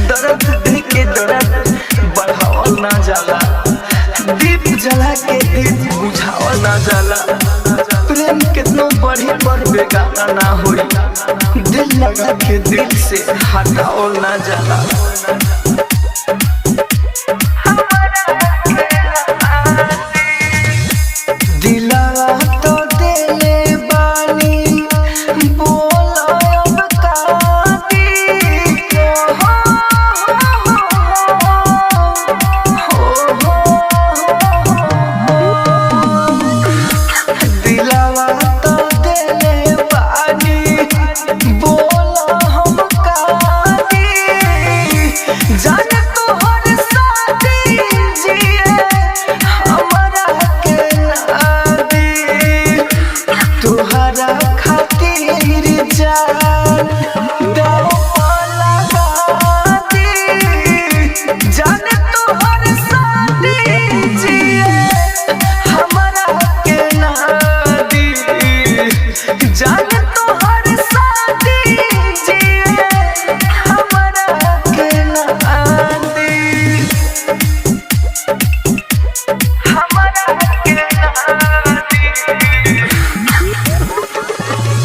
दर्द दिल के दर्द बढ़ावल ना जाला, दीप जला के दीप बुझावल ना जाला। प्रेम कितनो बढ़ी पर बेगाना ना होई, दिल लगा के दिल से हटावल ना जाला।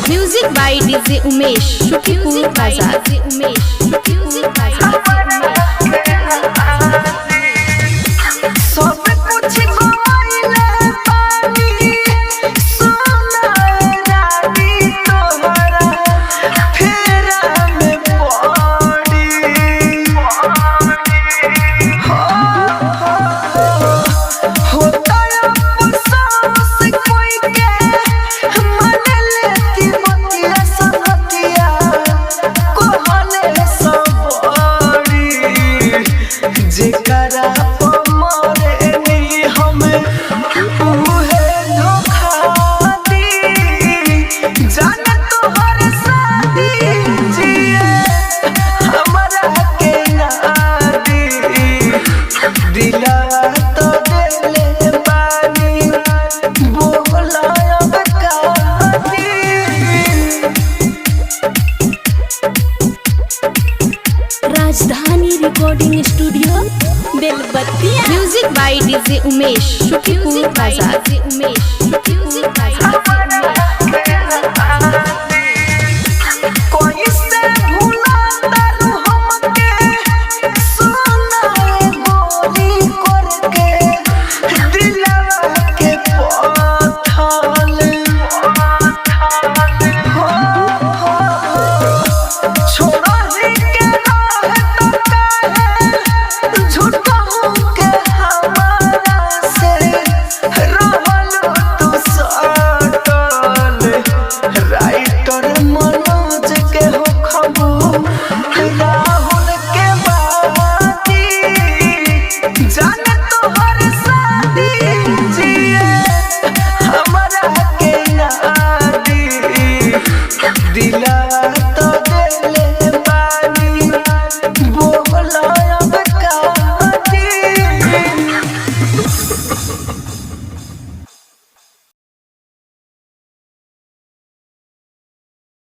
Music by DJ Umesh Shukipur Bazar. Rajdhani recording studio Belbattiya. Music by DJ Umesh Shukipur बाजार।